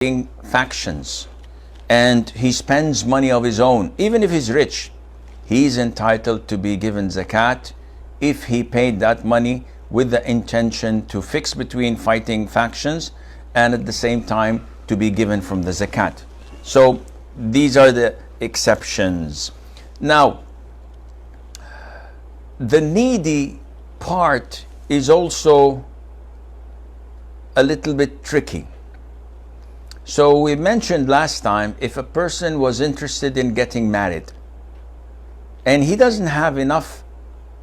factions and he spends money of his own, even if he's rich, he's entitled to be given zakat if he paid that money with the intention to fix between fighting factions and at the same time to be given from the zakat. So these are the exceptions. Now, the needy part is also a little bit tricky. So we mentioned last time, if a person was interested in getting married and he doesn't have enough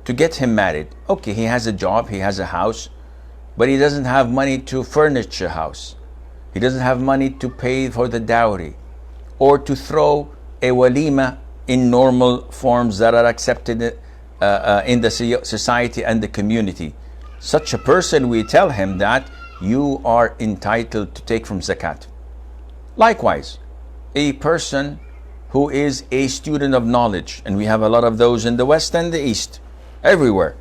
to get him married, okay, he has a job, he has a house, but he doesn't have money to furnish a house. He doesn't have money to pay for the dowry or to throw a walima in normal forms that are accepted in the society and the community. Such a person, we tell him that you are entitled to take from zakat. Likewise, a person who is a student of knowledge, and we have a lot of those in the West and the East, everywhere.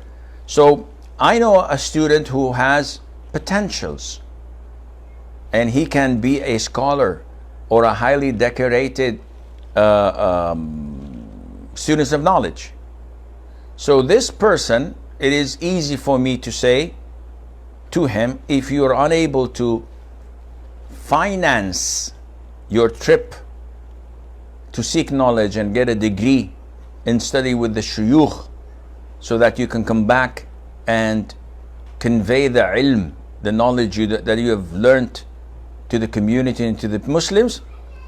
So I know a student who has potentials and he can be a scholar or a highly decorated student of knowledge. So this person, it is easy for me to say to him, if you are unable to finance your trip to seek knowledge and get a degree and study with the shuyukh so that you can come back and convey the ilm, the knowledge that you have learned to the community and to the Muslims,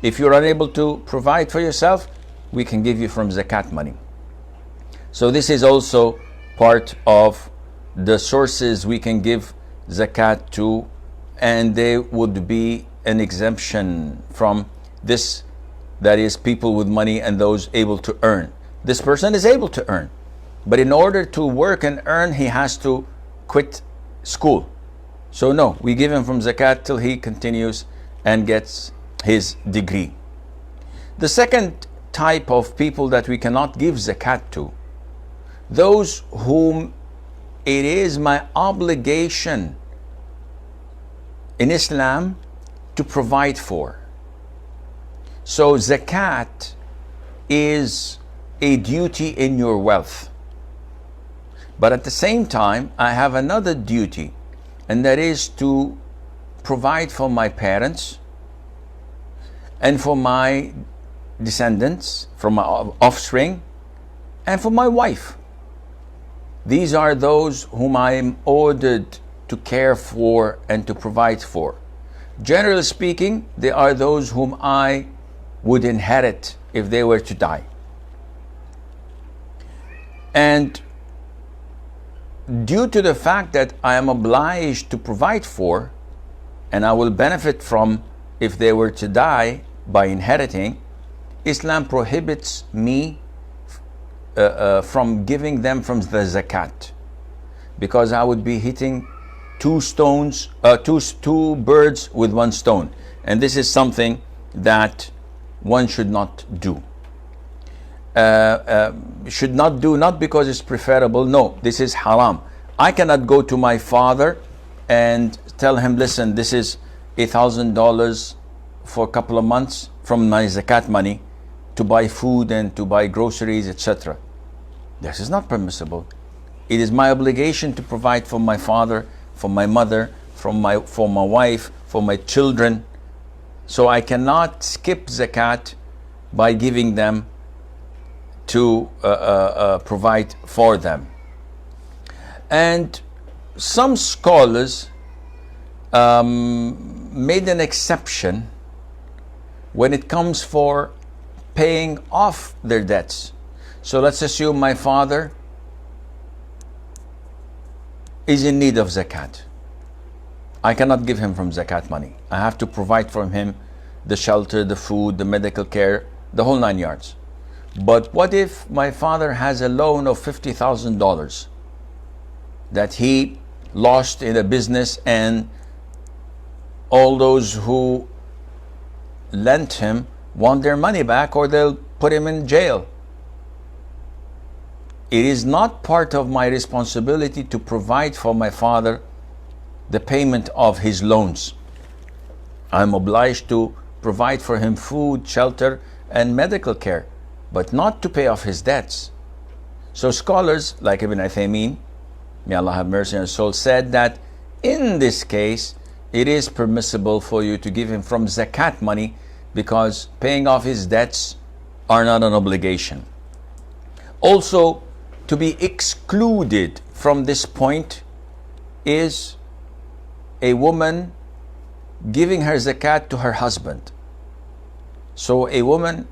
if you're unable to provide for yourself, we can give you from zakat money. So this is also part of the sources we can give zakat to, and they would be an exemption from this, that is people with money and those able to earn. This person is able to earn, but in order to work and earn, he has to quit school. So no, we give him from zakat till he continues and gets his degree. The second type of people that we cannot give zakat to, those whom it is my obligation in Islam to provide for. So zakat is a duty in your wealth. But at the same time, I have another duty, and that is to provide for my parents and for my descendants, for my offspring, and for my wife. These are those whom I am ordered to care for and to provide for. Generally speaking, they are those whom I would inherit if they were to die. And due to the fact that I am obliged to provide for, and I will benefit from if they were to die by inheriting, Islam prohibits me from giving them from the zakat, because I would be hitting two birds with one stone, and this is something that one should not do. Should not do, not because it's preferable, no, this is haram. I cannot go to my father and tell him, listen, this is $1,000 for a couple of months from my zakat money to buy food and to buy groceries, etc. This is not permissible. It is my obligation to provide for my father, for my mother, for my wife, for my children. So I cannot skip zakat by giving them to provide for them. And some scholars made an exception when it comes for paying off their debts. So let's assume my father is in need of zakat. I cannot give him from zakat money. I have to provide for him the shelter, the food, the medical care, the whole 9 yards. But what if my father has a loan of $50,000 that he lost in a business, and all those who lent him want their money back, or they'll put him in jail? It is not part of my responsibility to provide for my father the payment of his loans. I'm obliged to provide for him food, shelter, and medical care, but not to pay off his debts. So scholars like Ibn Uthaymeen, may Allah have mercy on his soul, said that in this case, it is permissible for you to give him from zakat money because paying off his debts are not an obligation. Also, to be excluded from this point is a woman giving her zakat to her husband. So a woman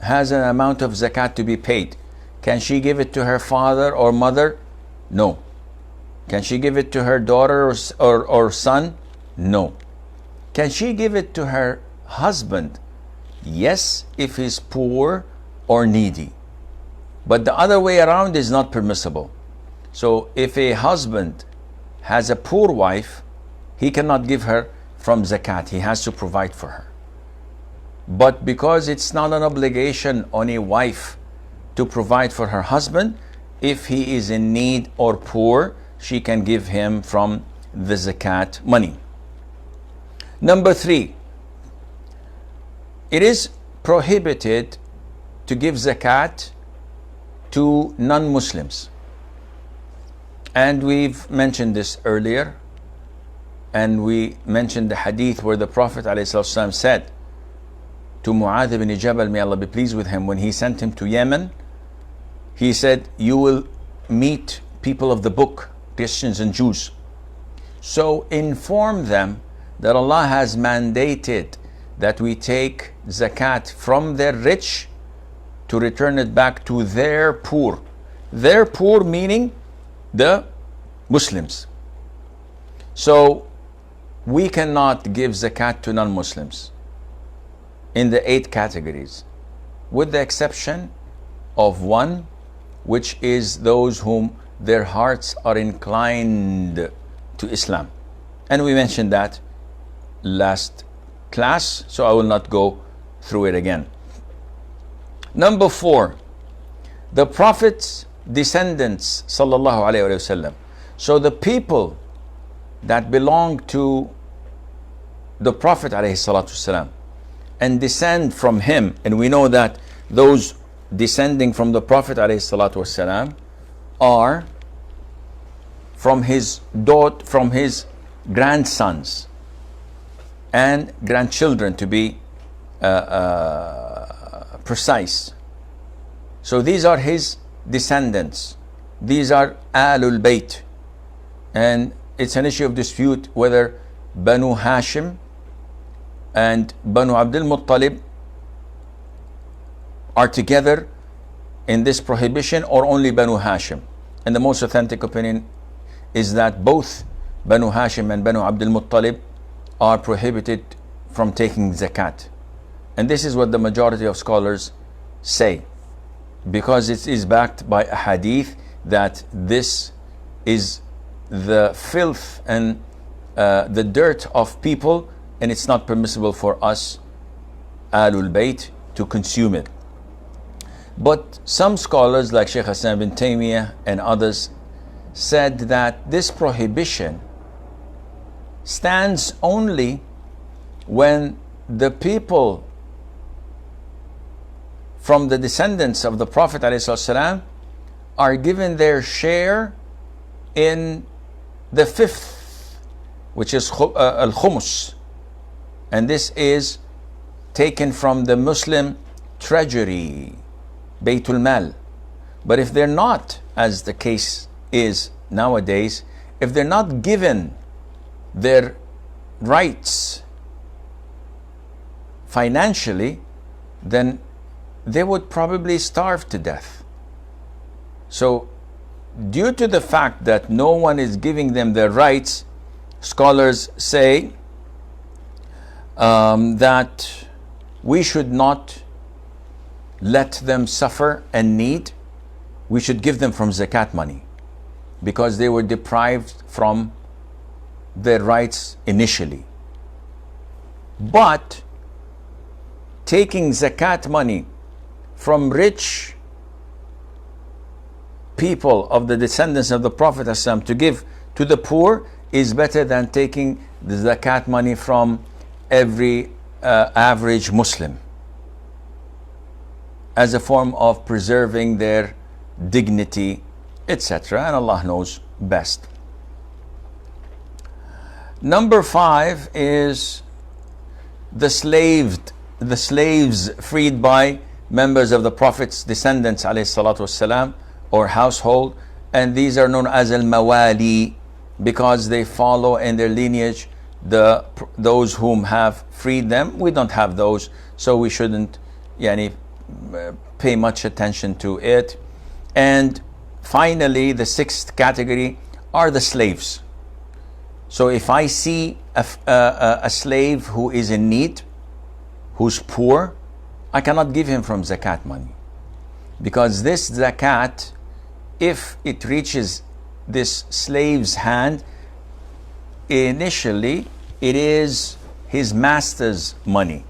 has an amount of zakat to be paid. Can she give it to her father or mother? No. Can she give it to her daughter or son? No. Can she give it to her husband? Yes, if he's poor or needy. But the other way around is not permissible. So if a husband has a poor wife, he cannot give her from zakat. He has to provide for her. But because it's not an obligation on a wife to provide for her husband, if he is in need or poor, she can give him from the zakat money. Number 3, it is prohibited to give zakat to non-Muslims. And we've mentioned this earlier, and we mentioned the hadith where the Prophet ﷺ said to Mu'adh ibn Jabal, may Allah be pleased with him, when he sent him to Yemen, he said, you will meet people of the book, Christians and Jews. So inform them that Allah has mandated that we take zakat from their rich to return it back to their poor. Their poor meaning the Muslims. So we cannot give zakat to non-Muslims in the 8 categories, with the exception of one, which is those whom their hearts are inclined to Islam. And we mentioned that last class, so I will not go through it again. Number 4, the Prophet's descendants, sallallahu alaihi wasallam. So the people that belong to the Prophet alayhi salatu wasalam and descend from him, and we know that those descending from the Prophet alayhi salatu wasalam are from his grandsons and grandchildren, to be precise. So these are his descendants. These are Ahlul Bayt, and it's an issue of dispute whether Banu Hashim and Banu Abdul Muttalib are together in this prohibition, or only Banu Hashim. And the most authentic opinion is that both Banu Hashim and Banu Abdul Muttalib are prohibited from taking zakat. And this is what the majority of scholars say, because it is backed by a hadith that this is the filth and the dirt of people, and it's not permissible for us, Ahlul Bayt, to consume it. But some scholars like Shaykh Hassan bin Taymiyyah and others said that this prohibition stands only when the people from the descendants of the Prophet ﷺ are given their share in the 5th, which is al-Khumus, and this is taken from the Muslim treasury, Baytul Mal. But if they're not, as the case is nowadays, if they're not given their rights financially, then they would probably starve to death. So due to the fact that no one is giving them their rights, scholars say that we should not let them suffer and need. We should give them from zakat money, because they were deprived from their rights initially. But taking zakat money from rich people of the descendants of the Prophet ﷺ to give to the poor is better than taking the zakat money from every average Muslim as a form of preserving their dignity, etc. And Allah knows best. Number 5 is the slaves freed by members of the Prophet's descendants, alayhi salatu wasalam, or household, and these are known as al-mawali because they follow in their lineage those whom have freed them. We don't have those, so we shouldn't pay much attention to it. And finally, the 6th category are the slaves. So if I see a slave who is in need, who's poor, I cannot give him from zakat money, because this zakat, if it reaches this slave's hand, initially it is his master's money.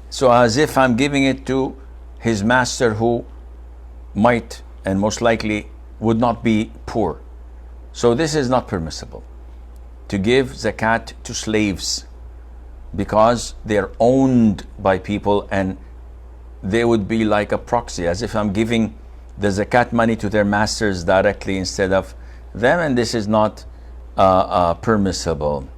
So as if I'm giving it to his master, who might and most likely would not be poor. So this is not permissible to give zakat to slaves, because they're owned by people and they would be like a proxy, as if I'm giving the zakat money to their masters directly instead of them, and this is not permissible.